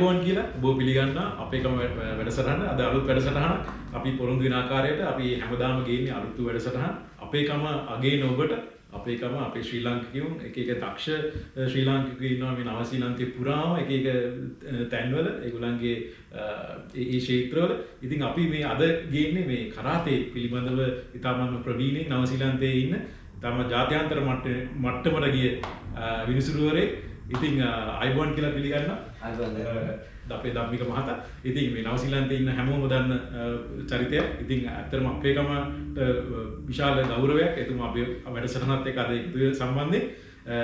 අයිබෝන් කියලා ඔබ පිළිගන්න අපේකම වැඩසටහන අද අලුත් වැඩසටහනක් අපි පොරොන්දු වෙන ආකාරයට අපි හැමදාම ගේන්නේ අලුත් වැඩසටහන අපේකම අගේන ඔබට අපේකම අපේ ශ්‍රී ලාංකිකයන් එක එක දක්ෂ ශ්‍රී ලාංකිකයෝ ඉන්නවා මේ නව ශ්‍රීලංකාවේ පුරාම එක එක තැන්වල ඒගොල්ලන්ගේ ඒ ක්ෂේත්‍රවල ඉතින් අපි මේ අද ගේන්නේ මේ කරාතේ පිළිබඳව ඉතාමත් ප්‍රවීණ නව ශ්‍රීලංකාවේ ඉන්න තම ජාත්‍යන්තර මට්ටමට ගිය විනිසුරුවරේ ඉතින් අයිබෝන් කියලා පිළිගන්න අපේ ධම්මික මහතා ඉතින් මේ නව ශ්‍රීලංකාවේ ඉන්න හැමෝම දන්න චරිතයක් ඉතින් ඇත්තටම අපේකමට විශාල ගෞරවයක් එතුමා අපේ වැඩසටහනත් එක්ක අද එකතු සම්බන්ධයෙන්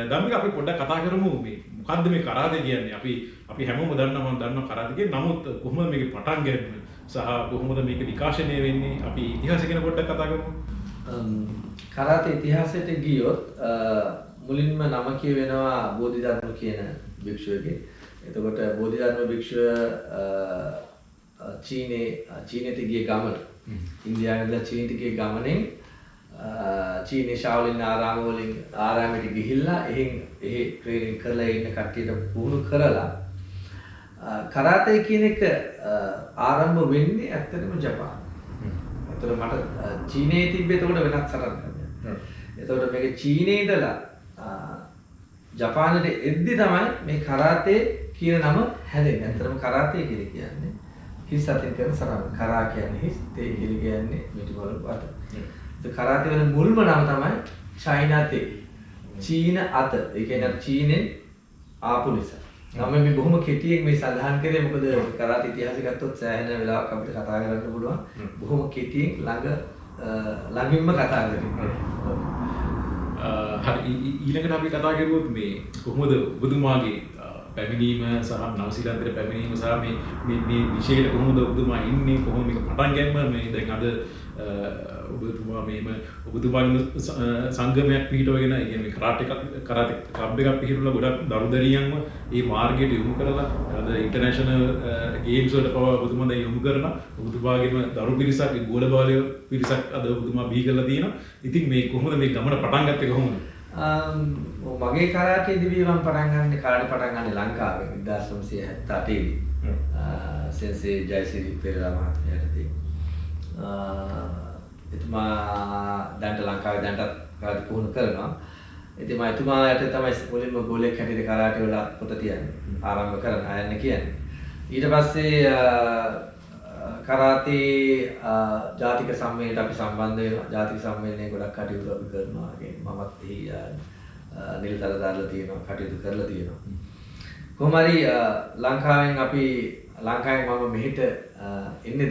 ධම්මික අපි පොඩ්ඩක් කතා කරමු මේ මොකද්ද මේ කරාතේ කියන්නේ අපි හැමෝම දන්නවා කරාතේ කියන්නේ නමුත් කොහොමද මේකේ පටන් ගන්නේ සහ කොහොමද මේක විකාශනය වෙන්නේ අපි ඉතිහාසය ගැන පොඩ්ඩක් කතා කරමු කරාතේ ඉතිහාසයට ගියොත් මුලින්ම නම කියවෙනවා බෝධිධර්ම කියන භික්ෂුවගේ. එතකොට බෝධිධර්ම භික්ෂුව චීනයට ගිය ගමන ඉන්දියාවේ ඉඳලා චීනට ගිය ගමනෙන් චීනේ ශාවලින් ආරාමයට ගිහිල්ලා එහි ට්‍රේනින් කරලා ඉන්න කට්ටියට පුහුණු කරලා කරාතේ කියන එක ආරම්භ වෙන්නේ ඇත්තටම ජපාන. එතකොට මට චීනයේ තිබ්බේ එතකොට වෙනත් සටහනක්. එතකොට මේක චීනයේ ඉඳලා ජපානයට එද්දි තමයි මේ කරාතේ කියන නම හැදෙන්නේ. ඇත්තටම කරාතේ කියලා කියන්නේ හිස් අතින් කරන සරණ. කරා කියන්නේ හිස්, තේ කියලා කියන්නේ මිටිවල වට. ඒ කරාතේ වෙන මුල්ම නම තමයි චයිනා තේ. චීන අත. ඒ කියන්නේ චීනෙන් ආපු නිසා. නම් මේ බොහොම කෙටියෙන් මේ සඳහන් කරේ මොකද කරාතේ ඉතිහාසය ගත්තොත් සෑහෙන වෙලාවක් අපිට කතා කරන්න පුළුවන්. බොහොම කෙටියෙන් ළඟින්ම කතා කරන්නේ. හරි ඊළඟට අපි කතා කරුවොත් මේ කොහොමද ඔබතුමාගේ පැමිණීම සහ නව ශ්‍රීලංකාවේ පැමිණීම සහ මේ විශේෂයට කොහොමද ඔබතුමා ඉන්නේ කොහොමද මේක පටන් ගන්න මේ දැන් අද ඔබතුමා ඔබතුමාගේ සංගමයක් පිහිටවගෙන ඒ කියන්නේ කරාටේ ක්ලබ් එකක් පිහිටවලා ගොඩක් දරුදරියන්ව මේ මාර්ගයට යොමු කරලා අද ඉන්ටර්නැෂනල් ගේම්ස් වලට පවා ඔබතුමා දැන් යොමු කරනවා ඔබතුමාගේම දරු පිරිසක් ගෝල බාලය පිරිසක් අද ඔබතුමා බිහි කරලා තියෙනවා. ඉතින් මේ කොහොමද මේ ගමන පටන් ගත්තේ කොහොමද? මගේ කරාටේ දිවිය මම පටන් ගන්නේ ලංකාවේ 1978 දී. සෙන්සේ ජයසිරි පෙරේරා මහත්මයාට එතුමා දැන්ට ලංකාවේ දැන්ටත් කරාටේ පුහුණු කරනවා. ඉතින් මම එතුමාට තමයි මුලින්ම ගෝලයක් හැටියට කරාටේ වල පොත තියන්නේ. ආරම්භ කරන්න ආයන්න කියන්නේ. ඊට පස්සේ කරාතේ ජාතික සම්මේලනයට අපි සම්බන්ධ වෙනවා. ජාතික සම්මේලනයේ ගොඩක් කටයුතු අපි කරනවා. මමත් එහි නිල්තල දාලා තියෙනවා. කටයුතු කරලා තියෙනවා. කොහොම හරි ලංකාවෙන් මම මෙහෙට එන්නේ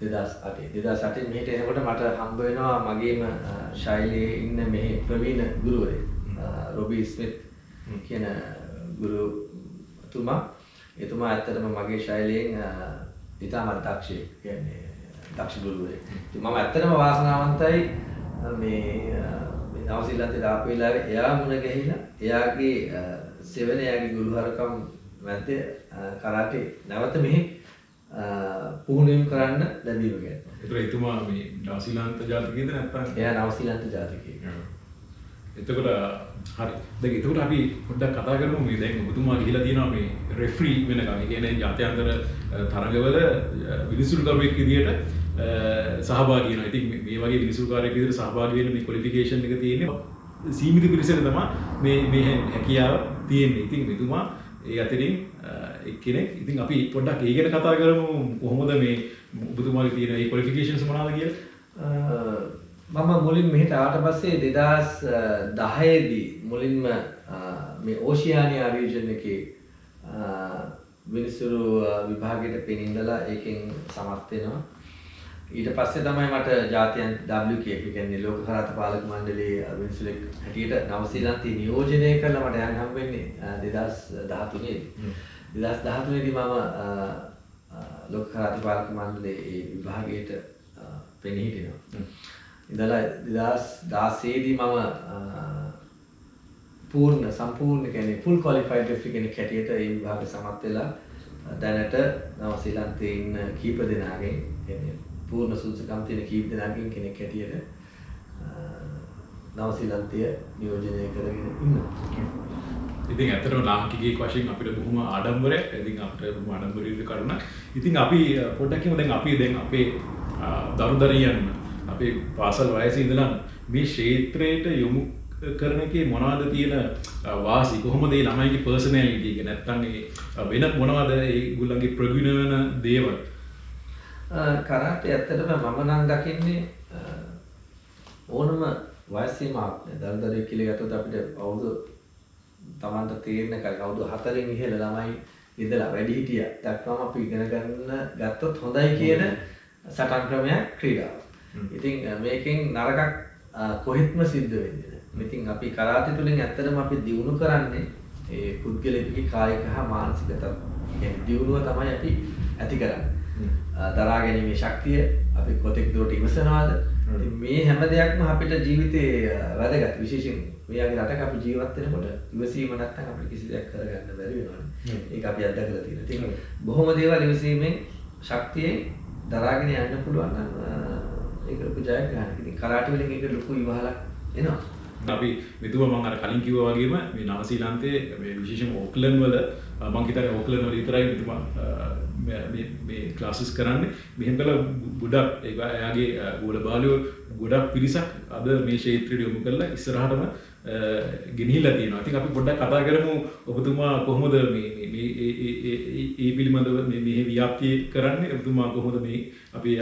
2008 මෙහෙට එනකොට මට හම්බ වෙනවා මගේම ශෛලියේ ඉන්න මේ ප්‍රවීණ ගුරුවරයෙක් රොබි ස්මිත් කියන ගුරුතුමා. එතුමා ඇත්තටම මගේ ශෛලියෙන් ඉතාමත් දක්ෂයෙක්. කියන්නේ දක්ෂ ගුරුවරයෙක්. ඉතින් මම ඇත්තටම වාසනාවන්තයි මේ නව ශ්‍රීලංකාවේ ආපු වෙලාවේ එයා මුණ ගැහිලා එයාගේ සෙවන එයාගේ ගුරුහරකම් මැද්දේ කරාටේ නැවත මෙහි පුහුණුවීම් කරන්න ලැබීම ගැන. ඒතර එතුමා මේ නව ශ්‍රීලංකා ජාතිකයේද නැත්නම්? එයා නව ශ්‍රීලංකා ජාතිකයෙක්. එතකොට හරි. දැන් එතකොට අපි පොඩ්ඩක් කතා කරමු මේ දැන් ඔබතුමා ගිහිලා තියෙනවා මේ රෙෆරි වෙනකම්. ඒ කියන්නේ ජාත්‍යන්තර තරගවල විනිසුරුකරුවෙක් විදියට සහභාගී වෙනවා. ඉතින් මේ වගේ විනිසුරුකාරයෙක් විදියට සහභාගී වෙන්න මේ ක්වොලිෆිකේෂන් එක තියෙන්නේ සීමිත පිරිසකට තමයි මේ හැකියාව තියෙන්නේ. ඉතින් මෙතුමා ඒ අතරින් එක්කෙනෙක්. ඉතින් අපි පොඩ්ඩක් ඒ ගැන කතා කරමු. කොහොමද මේ ඔබතුමාගේ තියෙන මේ ක්වොලිෆිකේෂන්ස් මොනවාද කියලා? මම මුලින් මෙහෙට ආවට පස්සේ 2010 දී මුලින්ම මේ ඕෂියානියා රීජන් එකේ විනිසුරු විභාගයට පෙනින්නලා ඒකෙන් සමත් වෙනවා. ඊට පස්සේ තමයි මට ජාතියන් WKF කියන්නේ ලෝක කරාත පාලක මණ්ඩලයේ විනිසුරෙක් හැටියට නව ශ්‍රීලංකාවේ නියෝජනය කරලා මට යන්න හම්බ වෙන්නේ 2013 දී. 2013 දී මම ලෝක කරාත පාලක මණ්ඩලයේ ඒ විභාගයට පෙනී හිටිනවා. ඉඳලා 2016 දී මම සම්පූර්ණ කියන්නේ full qualified referee කෙනෙක් හැටියට ඒ විභාගෙ සමත් වෙලා දැනට නව ශ්‍රීලංකාවේ ඉන්න කීප දෙනාගෙන් කියන්නේ පූර්ණ සුදුසුකම් තියෙන කීප දෙනාගෙන් කෙනෙක් හැටියට නව ශ්‍රීලංකාවේ නියෝජනය කරගෙන ඉන්නවා. ඉතින් ඇත්තටම ලාංකිකයෙක් වශයෙන් අපිට බොහොම ආඩම්බරයක්. ඉතින් අපිට බොහොම ආඩම්බරී කරුණක්. ඉතින් අපි පොඩ්ඩක් කියමු දැන් අපේ දරුදරියන් අපේ පාසල් වයසේ ඉඳලා මේ ක්ෂේත්‍රයට යොමු කරන එකේ මොනවද තියෙන වාසි කොහොමද මේ ළමයිගේ පර්සනැලිටි එක නැත්තම් ඒ වෙන මොනවද ඒගොල්ලන්ගේ ප්‍රගුණ වෙන දේවල් කරාටේ ඇත්තටම මම නම් දකින්නේ ඕනම වයස් සීමාවක් නෑ. දරුදරයෙක් කියලා ගත්තොත් අපිට අවුරුදු Tamanta තේරෙන කාලේ අවුරුදු 4න් ඉහළ ළමයි ඉඳලා වැඩිහිටියා දක්වාම අපි ඉගෙන ගන්න ගත්තොත් හොඳයි කියන සටන් ක්‍රමයක් ක්‍රීඩාව. ඉතින් මේකෙන් නරකක් කොහෙත්ම සිද්ධ වෙන්නේ නැහැ. ඉතින් අපි කරාටි තුලින් ඇත්තටම අපි දියුණු කරන්නේ ඒ පුද්ගලයාගේ කායික හා මානසික දියුණුව තමයි අපි ඇති කරන්නේ. දරා ගැනීමේ ශක්තිය අපි කොතෙක් දුරට ඉවසනවාද? ඉතින් මේ හැම දෙයක්ම අපිට ජීවිතේ වැදගත්. විශේෂයෙන් මේ වගේ රටක අපි ජීවත් වෙනකොට ඉවසීම නැත්නම් අපිට කිසි දෙයක් කරගන්න බැරි වෙනවානේ. ඒක අපි අත්දැකලා තියෙනවා. ඉතින් බොහොම දේවල් ඉවසීමෙන් ශක්තියෙන් දරාගෙන යන්න පුළුවන් නම් ඒක ලොකු ජයග්‍රහණයක්. ඉතින් කරාටි වලින් ඒක ලොකු ඉවහලක් එනවා. අපි මෙතුම මම අර කලින් කිව්වා වගේම මේ නව ශ්‍රීලන්තයේ මේ විශේෂම ඕක්ලන්ඩ් වල මම හිතන්නේ ඕක්ලන්ඩ් වල විතරයි මෙතුමා මේ ක්ලාසස් කරන්නේ. මෙහෙම කළා ගොඩක් එයාගේ ගෝල බාලයෝ ගොඩක් පිරිසක් අද මේ ක්ෂේත්‍රයට යොමු කරලා ඉස්සරහටම ගෙනිහිලා තියෙනවා. ඉතින් අපි පොඩ්ඩක් කතා කරමු ඔබතුමා කොහොමද මේ පිළිබඳව මේ ව්‍යාප්තිය කරන්නේ? ඔබතුමා කොහොමද මේ අපි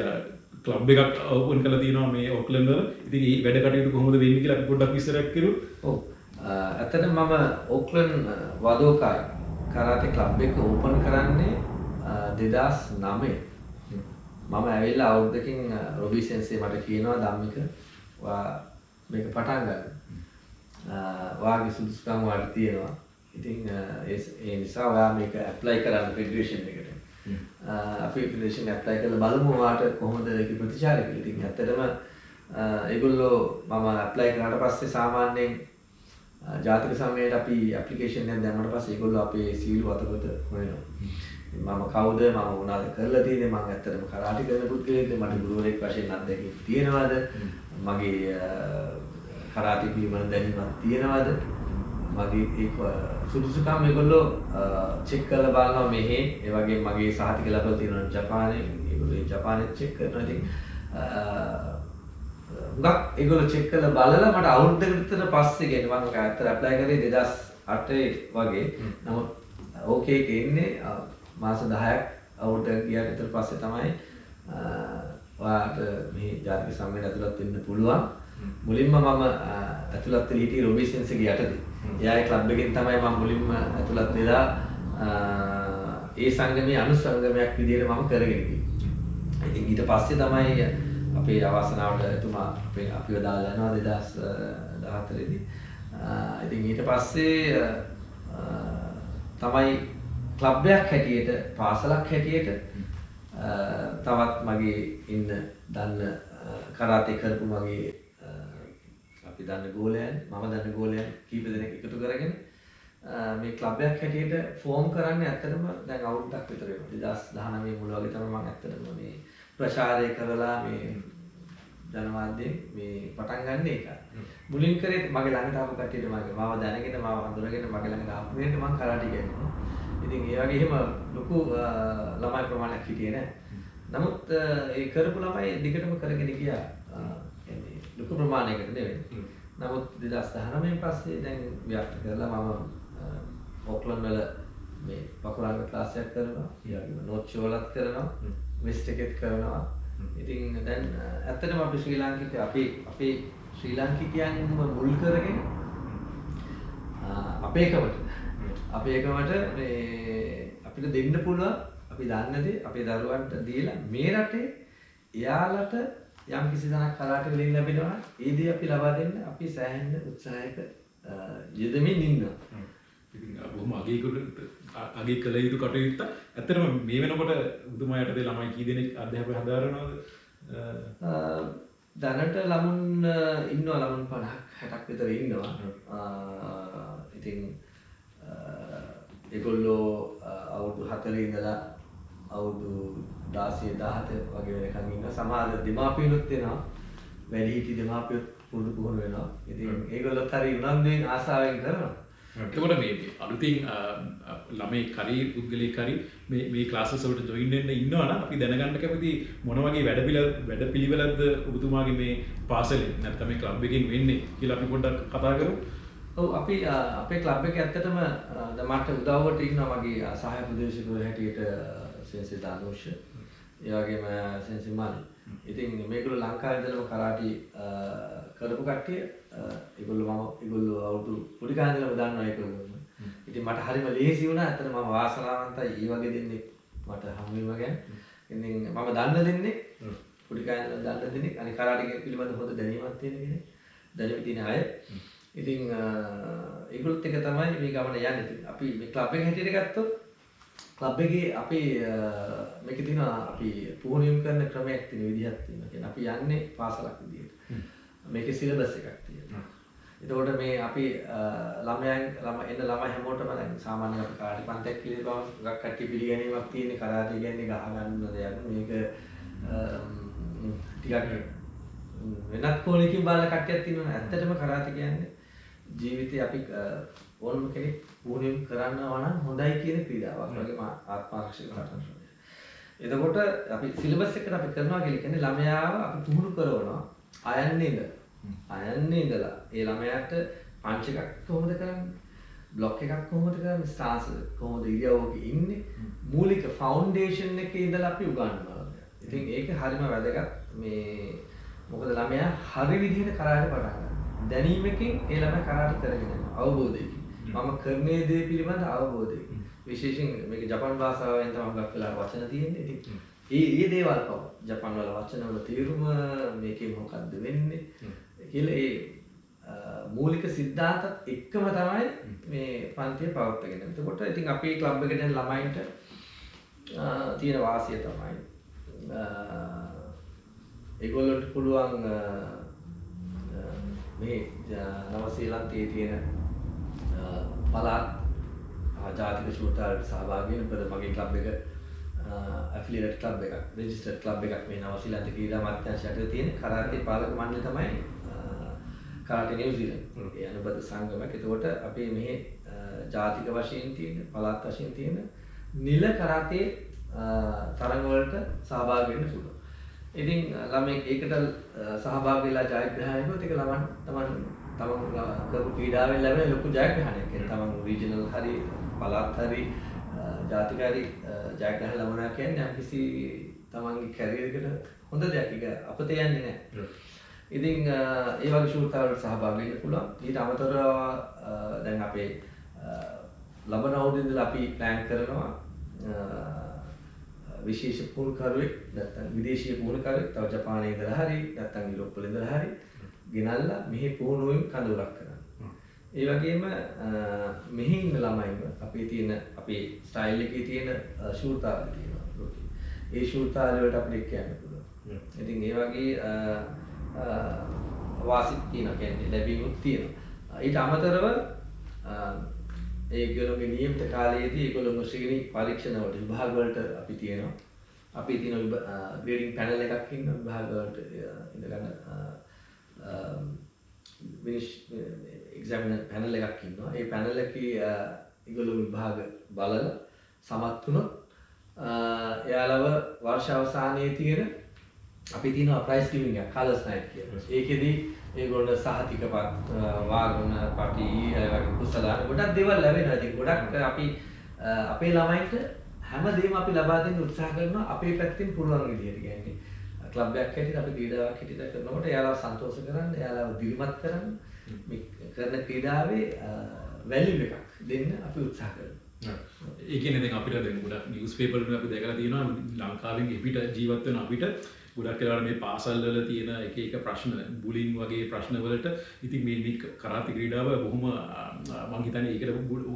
ක්ලබ් එකක් ඕපන් කරලා තියෙනවා මේ ඕක්ලන්ඩ් වල. ඉතින් මේ වැඩ කටයුතු කොහොමද වෙන්නේ කියලා අපි පොඩ්ඩක් විස්තරයක් කරු. ඔව්. ඇත්තටම මම ඕක්ලන්ඩ් වදෝකායි කරාටි ක්ලබ් එක ඕපන් කරන්නේ 2009. මම ඇවිල්ලා අවුරුද්දකින් රොබි සෙන්සේ මට කියනවා ධම්මික මේක පටන් ගන්න. වාගේ සුදුසුකම් වලට තියෙනවා. ඉතින් ඒ නිසා ඔයා මේක ඇප්ලයි කරන්න ෆෙඩරේෂන් එකට. අපි ෆෙඩරේෂන් ඇප්ලයි කරලා බලමු වාට කොහොමද ඒක ප්‍රතිචාර කියලා. ඉතින් ඇත්තටම ඒගොල්ලෝ මම ඇප්ලයි කරාට පස්සේ සාමාන්‍යයෙන් ජාතික සමයේට අපි ඇප්ලිකේෂන් එකක් දැම්මට පස්සේ ඒගොල්ලෝ අපේ සීලු අතපොත හොයනවා. මම කවුද මම මොනවද කරලා තියෙන්නේ මම ඇත්තටම කරාටි කරන පුද්ගලයෙක්ද මට ගුරුවරයෙක් වශයෙන් අත්දැකීම් තියෙනවද මගේ කරාටි පිළිබඳ දැනීමක් තියෙනවද මගේ ඒක සුදුසුකම් මේගොල්ලෝ චෙක් කරලා බලනවා මෙහි ඒ වගේම මගේ සහතික ලැබලා තියෙනවා ජපානයේ ඒගොල්ලෝ ජපානයේ චෙක් කරනවා ඉතින් හුඟක් ඒගොල්ලෝ චෙක් කරලා බලලා මට අවුරුද්දකට විතර පස්සේ ගෙන්න මම ඇත්තට ඇප්ලයි කරේ 2008 වගේ නමුත් ඕකේ එකේ ඉන්නේ මාස 10ක් අවුරුද්දක් ගියාට විතර පස්සේ තමයි ඔයාට මේ ජාතික සම්මේලනයට ඇතුළත් වෙන්න පුළුවන්. මුලින්ම මම ඇතුළත් වෙලා හිටියේ රොබින්සන්ස්ගේ යටතේ. එයාගේ ක්ලබ් එකෙන් තමයි මම මුලින්ම ඇතුළත් වෙලා ඒ සංගමයේ අනුසංගමයක් විදියට මම කරගෙන ගියේ. ඉතින් ඊට පස්සේ තමයි අපේ අවසනාවට එතුමා අපිව දාලා යනවා 2014 දී. ඉතින් ඊට පස්සේ තමයි ක්ලබ් එකක් හැටියට පාසලක් හැටියට තවත් මගේ ඉන්න දන්න කරාටි කරපු මගේ අපි දන්න ගෝලයන් මම දන්න ගෝලයන් කීප දෙනෙක් එකතු කරගෙන මේ ක්ලබ් එකක් හැටියට ෆෝම් කරන්නේ ඇත්තටම දැන් අවුරුද්දක් විතර වෙනවා 2019 මුල වගේ තමයි මම ඇත්තටම මේ ප්‍රචාරය කරලා මේ ජනමාධ්‍යයෙන් මේ පටන් ගන්න එක. මුලින් කරේ මගේ ළඟට ආපු කට්ටියට මාව දැනගෙන මාව හඳුනගෙන මගේ ළඟට ආපු වෙලට මම කරාටි කරනවා. ඉතින් ඒ වගේ එහෙම ලොකු ළමයි ප්‍රමාණයක් හිටියේ නෑ. නමුත් ඒ කරපු ළමයි දිගටම කරගෙන ගියා. يعني ලොකු ප්‍රමාණයකට නෙවෙයි. නමුත් 2019 පස්සේ දැන් ව්‍යාප්ත කරලා මම ඕක්ලන්ඩ් වල මේ පකුරාංග ක්ලාස් එකක් කරනවා. ඒ වගේම නෝට් ෂෝලත් කරනවා. වෙස්ට් එකෙත් කරනවා. ඉතින් දැන් ඇත්තටම අපි ශ්‍රී ලාංකික අපේ ශ්‍රී ලාංකිකයන්ම මුල් කරගෙන අපේ එකමට මේ අපිට දෙන්න පුළුවන් අපි දන්න දේ අපේ දරුවන්ට දීලා මේ රටේ එයාලට යම් කිසි තැනක් කරාටි වලින් ලැබෙනවා නම් ඒ දේ අපි ලබා දෙන්න අපි සෑහෙන උත්සාහයක යෙදමින් ඉන්නවා. ඉතින් බොහොම අගය කළ යුතු කටයුත්ත. ඇත්තටම මේ වෙනකොට උතුමාට ළමයි කී දෙනෙක් අධ්‍යාපනය හදාරනවද? දැනට ළමුන් ඉන්නවා ළමුන් 50ක් 60ක් විතර ඉන්නවා. ඉතින් ඒගොල්ලෝ අවුරුදු 4 ඉඳලා අවුරුදු 16 17 වගේ වෙනකන් ඉන්නවා. සමහර දෙමාපියනුත් එනවා. වැඩිහිටි දෙමාපියොත් පුරුදු පුහුණු වෙනවා. ඉතින් ඒගොල්ලොත් හරි උනන්දුවෙන් ආසාවෙන් කරනවා. එතකොට මේ අලුතින් ළමයි කරි පුද්ගලයෙක් හරි මේ ක්ලාසස් වලට ජොයින් වෙන්න ඉන්නවා නම් අපි දැනගන්න කැමති මොන වගේ වැඩපිළිවෙලක්ද ඔබතුමාගේ මේ පාසලෙන් නැත්නම් මේ ක්ලබ් එකෙන් වෙන්නේ කියලා අපි පොඩ්ඩක් කතා කරමු. ඔව් අපි අපේ ක්ලබ් එකේ ඇත්තටම දැන් මට උදව්වට ඉන්නවා මගේ සහාය ප්‍රදේශකවරු හැටියට සෙන්සි දානුෂ ඒ වගේම සෙන්සි මාලි. ඉතින් මේගොල්ලෝ ලංකාවේ ඉඳලම කරාටි කරපු කට්ටිය ඒගොල්ලෝ අවුරුදු පොඩි කාලේ ඉඳලම දන්නවා ඒගොල්ලෝ. ඉතින් මට හරිම ලේසි වුණා. ඇත්තට මම වාසනාවන්තයි මේ වගේ දෙන්නේ මට හමු වීම ගැන. ඉතින් මම දන්න දෙන්නේ පොඩි කාලේ ඉඳලා දන්න දෙන්නේ අනිත් කරාටි පිළිබඳ හොඳ දැනීමක් තියෙන කෙනෙක්. දැනුම තියෙන අය. ඉතින් ඒගොල්ලොත් එක තමයි මේ ගමන යන්නේ. ඉතින් අපි මේ ක්ලබ් එක හැටියට ගත්තොත් ක්ලබ් එකේ අපි මේකේ තියෙනවා අපි පුහුණුවීම් කරන ක්‍රමයක් තියෙන විදිහක් තියෙනවා. කියන්නේ අපි යන්නේ පාසලක් විදියට. මේකේ සිලබස් එකක් තියෙනවා. එතකොට මේ අපි ළමයි හැමෝටම දැන් සාමාන්‍යයෙන් අපි කාටි පන්තියක් කියලා ගොඩක් කට්ටිය පිළිගැනීමක් තියෙන කරාටි කියන්නේ ගහ ගන්න දෙයක්. මේක ටිකක් වෙනත් කෝණයකින් බලන කට්ටියක් තියෙනවා. ඇත්තටම කරාටි කියන්නේ ජීවිතේ අපි ඕනම කෙනෙක් පුහුණුවීම් කරනවා නම් හොඳයි කියන ක්‍රීඩාවක් වගේම ආත්මාරක්ෂක කටයුතු. එතකොට අපි සිලබස් එකට අපි කරනවා කියන්නේ ළමයාව අපි පුහුණු කරනවා අයන්නේ ඉඳලා ඒ ළමයාට පංච එකක් කොහොමද කරන්නේ? බ්ලොක් එකක් කොහොමද කරන්නේ? ස්ටාන්ස් කොහොමද ඉරියව්වක ඉන්නේ? මූලික ෆවුන්ඩේෂන් එකේ ඉඳලා අපි උගන්වනවා. ඉතින් ඒක හරිම වැදගත්. මේ මොකද ළමයා හරි විදිහට කරාටි පටන් ගන්නවා. දැනීමකින් ඒ ළමයා කරාටි කරගෙන යනවා. අවබෝධයකින්. මම කරන්නේ දේ පිළිබඳ අවබෝධයකින්. විශේෂයෙන් මේක ජපන් භාෂාවෙන් තමයි ගොඩක් වෙලා වචන තියෙන්නේ. ඉතින් ඒ දේවල් පව ජපන් වල වචන වල තේරුම මේකේ මොකක්ද වෙන්නේ කියලා ඒ මූලික સિદ્ધාන්තත් එක්කම තමයි මේ පන්තිය පවත්වාගෙන යන්නේ. එතකොට ඉතින් අපි ක්ලබ් එකට යන ළමයින්ට තියෙන වාසිය තමයි ඒගොල්ලන්ට පුළුවන් මේ නව ශ්‍රීලන්තයේ තියෙන පළාත් ජාතික ශූරතාවලට සහභාගී වෙන මගේ ක්ලබ් එක ඇෆිලියේට් ක්ලබ් එකක් රෙජිස්ටර්ඩ් ක්ලබ් එකක් මේ නව ශ්‍රීලන්ත ක්‍රීඩා අමාත්‍යාංශයට තියෙන කරාටි පාලක මණ්ඩලය තමයි කරාටි නිව්සීලන්ත. ඒ අනුබද්ධ සංගමයක්. ඒකට අපි මෙහි ජාතික වශයෙන් තියෙන පළාත් වශයෙන් තියෙන නිල කරාටි තරඟ වලට සහභාගී වෙන්න පුළුවන්. ඉතින් ළමයි ඒකට සහභාගී වෙලා ජයග්‍රහණය කරොත් ඒක ළමන් තමන් කරපු ක්‍රීඩාවෙන් ලැබෙන ලොකු ජයග්‍රහණයක්. ඒ තමන් රීජනල් හරි පළාත් හරි ජාතික හරි ජයග්‍රහණ ලබනවා කියන්නේ කිසි තමන්ගේ කැරියර් එකට හොඳ දෙයක්. ඒක අපතේ යන්නේ නැහැ. ඉතින් ඒ වගේ ශූරතාවලට සහභාගී වෙන්න පුළුවන්. ඊට අමතරව දැන් අපේ ලබන අවුරුද්දේ ඉඳලා අපි ප්ලෑන් කරනවා විශේෂ පුහුණුකරුවෙක් නැත්නම් විදේශීය පුහුණුකරුවෙක් තව ජපානයේ ඉඳලා හරි නැත්නම් යුරෝප් වල ඉඳලා හරි ගෙනල්ලා මෙහි පුහුණුවීම් කඳවුරක් කරනවා. ඒ වගේම මෙහි ඉන්න ළමයින්ව අපේ ස්ටයිල් එකේ තියෙන ශූරතාවල තියෙනවා. ඒ ශූරතාවල වලට අපිට එක්ක යන්න පුළුවන්. ඉතින් ඒ වගේ වාසිත් තියෙනවා කියන්නේ ලැබීමුත් තියෙනවා. ඊට අමතරව ඒගොල්ලෝගේ නියමිත කාලයේදී ඒගොල්ලෝ ශ්‍රේණි පරීක්ෂණ වලට විභාග වලට අපි තියෙනවා. අපි තියෙන ග්‍රේඩින් පැනල් එකක් ඉන්නවා විභාග වලට ඉඳගෙන එක්සැමිනර් පැනල් එකක් ඉන්නවා. ඒ පැනල් එකේ ඒගොල්ලෝ විභාග බලලා සමත් වුණොත් එයාලව වර්ෂ අවසානයේ තියෙන අපි තියෙනවා ප්‍රයිස් ගිවිං එක කලර්ස් නයිට් කියලා. ඒකෙදි ඒගොල්ලෝ සහතිකපත් වාග්න පාටි වගේ කුසලාන ගොඩක් දේවල් ලැබෙනවා. ඉතින් ගොඩක් අපි අපේ ළමයින්ට හැමදේම අපි ලබා දෙන්න උත්සාහ කරනවා අපේ පැත්තෙන් පුළුවන් විදිහට. කියන්නේ ක්ලබ් එකක් හැටියට අපි ක්‍රීඩාවක් හැටියට කරනකොට එයාලව සන්තෝෂ කරන්න, එයාලව දිරිමත් කරන්න මේ කරන ක්‍රීඩාවේ වැලියු එකක් දෙන්න අපි උත්සාහ කරනවා. ඒ කියන්නේ දැන් අපිට දැන් ගොඩක් නිවුස් පේපර් වල අපි දැකලා තියෙනවා ලංකාවෙන් එපිට ජීවත් වෙන අපිට ගොඩක් වෙලාවට මේ පාසල් වල තියෙන එක ප්‍රශ්න බුලින් වගේ ප්‍රශ්න වලට ඉතින් මේ කරාටි ක්‍රීඩාව බොහොම මම හිතන්නේ ඒකට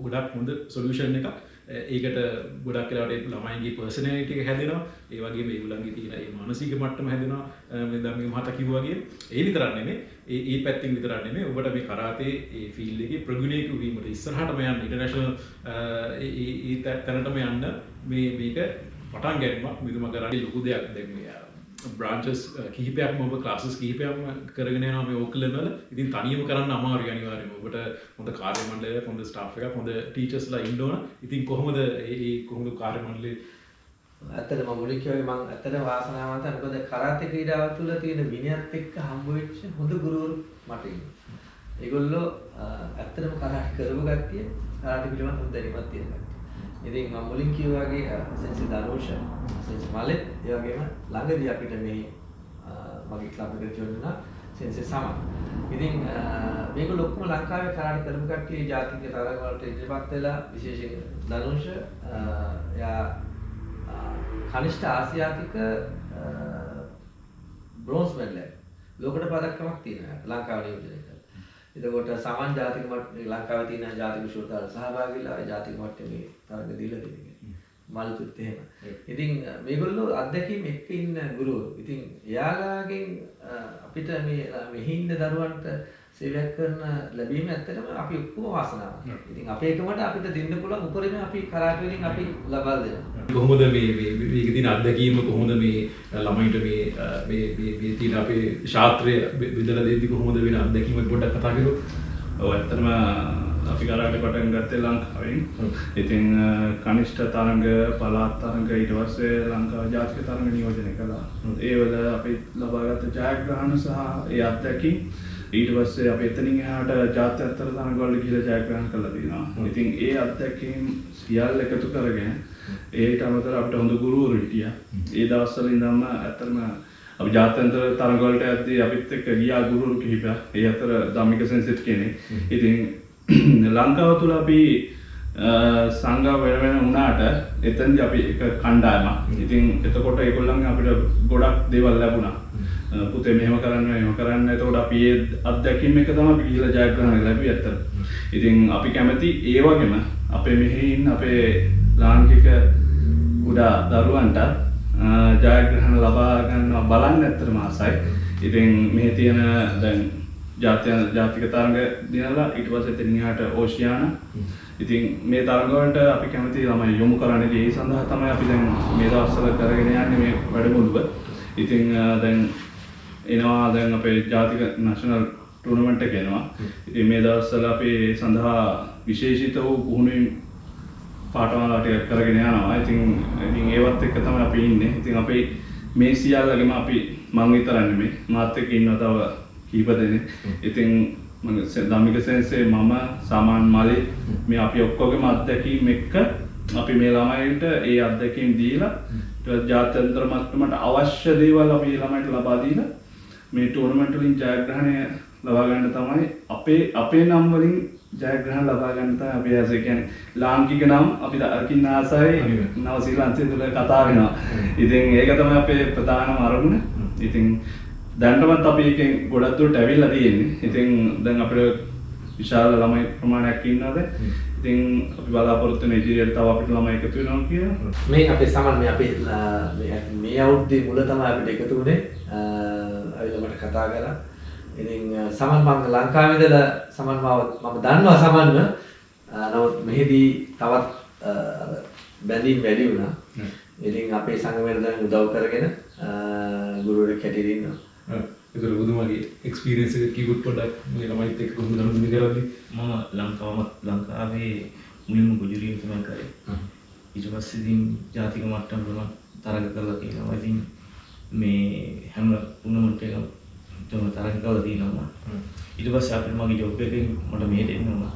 ගොඩක් හොඳ සොලියුෂන් එකක්. ඒකට ගොඩක් වෙලාවට ළමයින්ගේ පර්සනැලිටි එක හැදෙනවා. ඒ වගේම ඒගොල්ලන්ගේ තියෙන ඒ මානසික මට්ටම හැදෙනවා. මේ දැන් මේ මහතා කිව්වා වගේ ඒ විතරක් නෙමෙයි ඒ පැත්තෙන් විතරක් නෙමෙයි ඔබට මේ කරාටේ ඒ ෆීල්ඩ් එකේ ප්‍රගුණයක වීමට ඉස්සරහටම යන්න ඉන්ටර්නැෂනල් ඒ තැනටම යන්න මේක පටන් ගැනීමක් මිදුම කරාටි ලොකු දෙයක්. දැන් මේ බ්‍රාන්චස් කිහිපයක්ම ඔබ ක්ලාසස් කිහිපයක්ම කරගෙන යනවා මේ ඕක්ලන්ඩ් වල. ඉතින් තනියම කරන්න අමාරුයි අනිවාර්යයෙන්ම. ඔබට හොඳ කාර්ය මණ්ඩලයක්, හොඳ ස්ටාෆ් එකක්, හොඳ ටීචර්ස්ලා ඉන්න ඕන. ඉතින් කොහොමද කාර්ය මණ්ඩලය? ඇත්තටම මුලින් කිව්වේ මම ඇත්තටම වාසනාවන්තයි. මොකද කරාටේ ක්‍රීඩාව තුළ තියෙන විනයත් එක්ක හම්බ වෙච්ච හොඳ ගුරුවරු මට ඉන්නවා. ඒගොල්ලෝ ඇත්තටම කරාටේ කරපු කට්ටිය කරාටේ පිළිබඳ හොඳ දැනීමක් තියෙන කට්ටිය. ඉතින් මම මුලින් කිව්වා වගේ සෙන්සි දනෝෂ, සෙන්සි මලෙත් ඒ වගේම ළඟදී අපිට මේ මගේ ක්ලබ් එකට ජොයින් වුණා සෙන්සි සමන්. ඉතින් මේගොල්ලෝ ඔක්කොම ලංකාවේ කරාටේ කරපු කට්ටිය ජාතික තරග වලට ඉදිරිපත් වෙලා විශේෂයෙන් දනෝෂ එයා කනිෂ්ඨ ආසියාතික බ්‍රෝන්ස් මෙඩල් ලෝකඩ පදක්කමක් තියෙනවා ලංකාවේ නියෝජනය කරලා. එතකොට සමන් ජාතික මට්ටමේ ලංකාවේ තියෙන ජාතික ශෝතාවල සහභාගීලා ජාතික මට්ටමේ තරග දීලා දෙන්නේ. මල්තුත් එහෙම. ඉතින් මේගොල්ලෝ අත්දැකීම් එක්ක ඉන්න ගුරුවරු. ඉතින් එයාලාගෙන් අපිට මේ මෙහි ඉන්න දරුවන්ට සේවයක් කරන ලැබීම ඇත්තටම අපි ඔක්කොම වාසනාවක්. ඉතින් අපේ එකමට අපිට දෙන්න පුළුවන් උපරිම අපි කරාටේ වලින් අපි ලබා දෙනවා. කොහොමද මේක තියෙන අත්දැකීම කොහොමද මේ ළමයින්ට මේ තියෙන අපේ ශාස්ත්‍රය බෙදලා දෙද්දි කොහොමද වෙන අත්දැකීම පොඩ්ඩක් කතා කරමු. ඔව් ඇත්තටම අපි කරාටේ පටන් ගත්තේ ලංකාවෙන්. ඉතින් කනිෂ්ඨ තරඟ, පළාත් තරඟ ඊට පස්සේ ලංකාව ජාතික තරඟ නියෝජනය කළා. ඒ වල අපි ලබාගත් ජයග්‍රහණ සහ ඒ අත්දැකීම් ඊට පස්සේ අපි එතනින් එහාට ජාත්‍යන්තර තරඟ වල ගිහලා ජයග්‍රහණ කළා තියෙනවා. ඉතින් ඒ අත්දැකීම් සියල්ල එකතු කරගෙන ඒට අමතරව අපිට හොඳ ගුරුවරු හිටියා. ඒ දවස්වල ඉඳන්ම ඇත්තටම අපි ජාත්‍යන්තර තරඟ වලට යද්දී අපිත් එක්ක ගියා ගුරුවරු කිහිපයක්. ඒ අතර ධම්මික සෙන්සිට් කෙනෙක්. ඉතින් ලංකාව තුළ අපි සංඝ වෙන වුණාට එතනදී අපි එක කණ්ඩායමක්. ඉතින් එතකොට ඒගොල්ලන්ගෙන් අපිට ගොඩක් දේවල් ලැබුණා. පුතේ මෙහෙම කරන්න. එතකොට අපි ඒ අත්දැකීම් එක තමයි අපි ගිහලා ජයග්‍රහණ ලැබුවේ ඇත්තට. ඉතින් අපි කැමති ඒ වගේම අපේ මෙහි ඉන්න අපේ ලාංකික කුඩා දරුවන්ට ජයග්‍රහණ ලබා ගන්නවා බලන්න ඇත්තටම ආසයි. ඉතින් මෙහි තියෙන දැන් ජාතික තරඟ දිනලා ඊට පස්සේ එතනින් එහාට ඕෂියානා. ඉතින් මේ තරඟ වලට අපි කැමති ළමයි යොමු කරන්නේ ඒ සඳහා තමයි අපි දැන් මේ දවස්වල කරගෙන යන්නේ මේ වැඩමුළුව. ඉතින් දැන් අපේ ජාතික නැෂනල් ටූර්නමන්ට් එක එනවා. ඉතින් මේ දවස්වල අපි සඳහා විශේෂිත වූ පුහුණුවීම් පාඨමාලා ටික කරගෙන යනවා. ඉතින් ඒවත් එක්ක තමයි අපි ඉන්නේ. ඉතින් අපි මේ සියල්ලගෙම අපි මං විතරක් නෙමෙයි මාත් එක්ක ඉන්නවා තව කීප දෙනෙක්. ඉතින් මම ධම්මික සෙන්සේ මම සාමාන් මලේ මේ අපි ඔක්කොගේම අත්දැකීම් එක්ක අපි මේ ළමයින්ට ඒ අත්දැකීම් දීලා ජාත්‍යන්තර මට්ටමට අවශ්‍ය දේවල් අපි ළමයින්ට ලබා දීලා මේ ටූර්නමන්ට් වලින් ජයග්‍රහණය ලබා ගන්න තමයි අපේ නම් වලින් ජයග්‍රහණ ලබා ගන්න තමයි අපි ආස කියන්නේ ලාංකික නම් අපි අරකින්න ආසයි නව ශ්‍රී තුල කතා වෙනවා. ඉතින් ඒක තමයි අපේ ප්‍රධානම අරමුණ. ඉතින් දැනටමත් අපි එකෙන් ගොඩක් දුරට ඇවිල්ලා තියෙන්නේ. ඉතින් දැන් අපිට විශාල ළමයි ප්‍රමාණයක් ඉන්නවාද? ඉතින් අපි බලාපොරොත්තු වෙන ඉදිරියට තව අපිට ළමයි එකතු වෙනවා කියලා. මේ අපේ සමන් මේ අවුරුද්දේ මුල තමයි අපිට එකතු වුණේ. අවිල මට කතා කරා. ඉතින් සමන් මම ලංකාවේ ඉඳලා සමන් මම දන්නවා සමන්ව. නමුත් මෙහිදී තවත් බැඳීම් වැඩි වුණා. ඉතින් අපේ සංගමයට දැන් උදව් කරගෙන ගුරුවරයෙක් හැටියට ඉන්නවා. ඒක බුදුමගේ එක්ස්පීරියන්ස් එක කිව්වොත් පොඩ්ඩක් මේ ළමයිත් එක්ක කොහොමද ගනුදෙනු කරන්නේ? මම ලංකාවේ මුලින්ම ගුජරීන් තමයි කරේ. ඊට පස්සේ ඉතින් ජාතික මට්ටම් වල තරඟ කළා කියලා. ඉතින් මේ හැම ටූර්නමන්ට් එකකම තරඟ කළා තියෙනවා. ඊට පස්සේ අපිට මගේ ජොබ් එකෙන් මට මෙහෙට එන්න වුණා.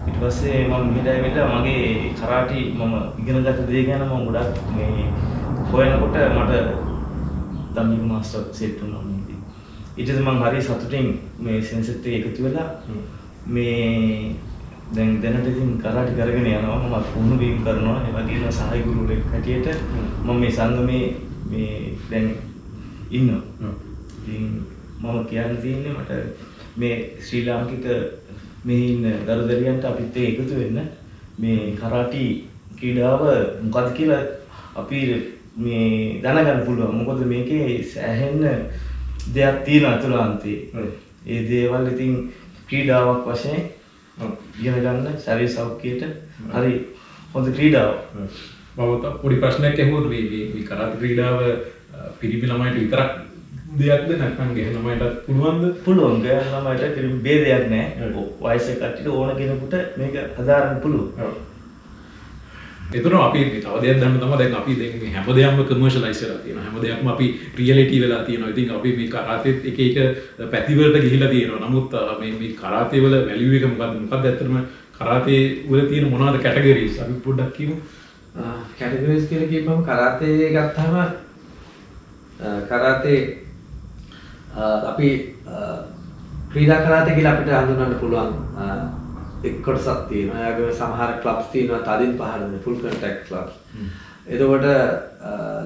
ඊට පස්සේ මම මෙහෙට ඇවිල්ලා මගේ කරාටි මම ඉගෙන ගත්ත දේ ගැන මම ගොඩක් මේ හොයනකොට මට ධම්මික මාස්ටර් සෙට් වුණා. ඊට පස්සේ මම හරි සතුටින් මේ සෙන්සෙත් එක එකතු වෙලා මේ දැන් දැනට ඉතින් කරාටි කරගෙන යනවා. මම පුහුණු වීම කරනවා. ඒ වගේම සහාය ගුරුවරයෙක් හැටියට මම මේ සංගමේ මේ දැන් ඉන්නවා. ඉතින් මම කියන්න තියෙන්නේ මට මේ ශ්‍රී ලාංකික මේ ඉන්න දරුදරියන්ට අපිත් එක්ක එකතු වෙන්න මේ කරාටි ක්‍රීඩාව මොකක්ද කියලා අපි මේ දැනගන්න පුළුවන්. මොකද මේකේ සෑහෙන දෙයක් තියෙනවා අතුලාන්තයේ. ඒ දේවල් ඉතින් ක්‍රීඩාවක් වශයෙන් ඉගෙන ගන්න ශරීර සෞඛ්‍යයට හරි හොඳ ක්‍රීඩාවක්. මම පොඩි ප්‍රශ්නයක් අහුවොත් මේ කරාටි ක්‍රීඩාව පිරිමි ළමයිට විතරක් දෙයක්ද නැත්නම් ගෙහි ළමයිටත් පුළුවන්ද? පුළුවන්. ගෑනු ළමයිට කිසිම ભેදයක් නැහැ. වයස කට්ටියට ඕන කෙනෙකුට මේක හදාරන්න පුළුවන්. ඔව්. එතන අපි තව දෙයක් දැම්ම තමයි දැන් අපි දැන් මේ හැම දෙයක්ම කමර්ෂියලයිස් වෙලා තියෙනවා. හැම දෙයක්ම අපි රියැලිටි වෙලා තියෙනවා. ඉතින් අපි මේ කරාතෙත් එක එක පැති වලට ගිහිලා තියෙනවා. නමුත් මේ කරාතේ වල වැලියු එක මොකද්ද ඇත්තටම කරාතේ වල තියෙන මොනවද කැටගරිස් අපි පොඩ්ඩක් කියමු. කැටගරිස් කියලා කියපුවම කරාතේ ගත්තාම කරාතේ අපි ක්‍රීඩා කරාතේ කියලා අපිට හඳුන්වන්න පුළුවන් එක් කොටසක් තියෙනවා. ඒ වගේම සමහර ක්ලබ්ස් තියෙනවා තදින් පහළ වෙන ෆුල් කන්ටැක්ට් ක්ලබ්ස්. එතකොට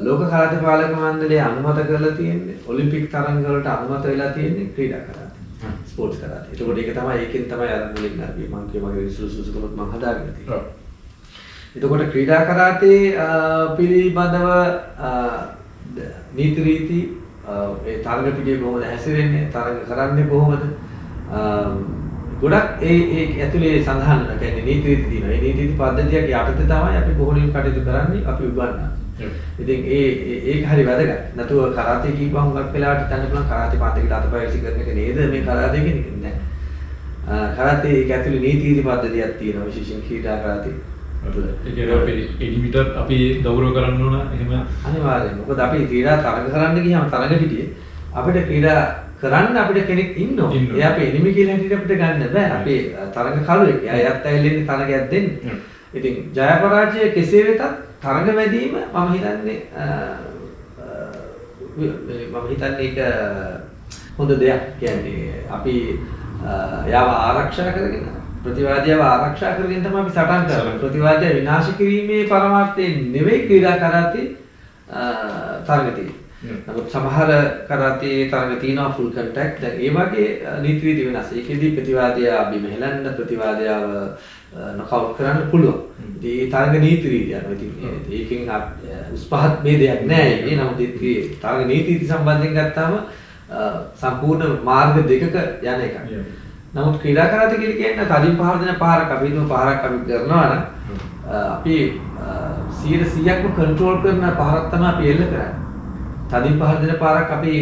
ලෝක කරාතේ පාලක මණ්ඩලය අනුමත කරලා තියෙන්නේ ඔලිම්පික් තරඟ වලට අනුමත වෙලා තියෙන්නේ ක්‍රීඩා කරාතේ. ස්පෝර්ට්ස් කරාතේ. එතකොට ඒක තමයි ඒකෙන් තමයි අර මුලින් අපි මම කියමගේ සුසුසුකමත් මම හදාගෙන තියෙනවා. එතකොට ක්‍රීඩා කරාතේ පිළිබඳව නීති රීති ඒ තරඟ පිටියේ කොහොමද හැසිරෙන්නේ තරඟ කරන්නේ කොහොමද ගොඩක් ඒ ඇතුලේ සඳහන් කියන්නේ නීති රීති තියෙනවා. ඒ නීති රීති පද්ධතියක් යටතේ තමයි අපි කොහොමද කටයුතු කරන්නේ අපි උගන්වන්නේ. ඉතින් ඒක හරි වැදගත්. නැතුව කරාතේ කීපම හුඟක් වෙලාවට හිතන්න පුළුවන් කරාතේ පාතේකට අතපය විසි කරන එක නේද මේ කරාතේ කියන්නේ නෑ. කරාතේ ඒක ඇතුලේ නීති රීති පද්ධතියක් තියෙනවා විශේෂයෙන් ක්‍රීඩා කරාතේ. ඒ කියන්නේ අපි එනිමිටර් අපි ගෞරව කරන්න ඕන එහෙම අනිවාර්යයෙන්. මොකද අපි ක්‍රීඩා තරඟ කරන්න ගියාම තරඟ පිටියේ අපිට ක්‍රීඩා කරන්න අපිට කෙනෙක් ඉන්නවා. ඒ අපේ එනිමි කියලා හිටියට අපිට ගන්න බෑ. අපි තරඟ කළුවෙක්. එයාත් ඇවිල්ලා තරඟයක් දෙන්න. ඉතින් ජය පරාජය කෙසේ වෙතත් තරඟ වැදීම මම හිතන්නේ ඒක හොඳ දෙයක්. කියන්නේ අපි යාව ආරක්ෂා කරගෙන ප්‍රතිවාදියාව ආරක්ෂා කරගෙන තමයි අපි සටන් කරන්නේ. ප්‍රතිවාදියා විනාශ කිරීමේ පරමාර්ථයෙන් නෙවෙයි ක්‍රීඩා කරාතේ තරඟ තියෙන්නේ. නමුත් සමහර කරාතේ තරඟ තියෙනවා ෆුල් කන්ටැක්ට්. දැන් ඒ වගේ නීති රීති වෙනස්. ඒකෙදී ප්‍රතිවාදියා බිම හෙලන්න ප්‍රතිවාදියාව නොකවුට් කරන්න පුළුවන්. ඉතින් ඒ තරඟ නීති රීති යනවා. ඉතින් ඒකෙන් උස් පහත් ભેදයක් නැහැ. ඒ නමුත් ඒ තරඟ නීති රීති සම්බන්ධයෙන් ගත්තාම සම්පූර්ණ මාර්ග දෙකක යන එකක්. නමුත් ක්‍රීඩා කරාතේ කියලා කියන්නේ තදින් පහර දෙන පාරක් අපි හිතමු පාරක් අපි කරනවා නම් අපි 100%ක්ම කන්ට්‍රෝල් කරන පාරක් තමයි අපි එල්ල කරන්නේ. තදින් පහර දෙන පාරක් අපි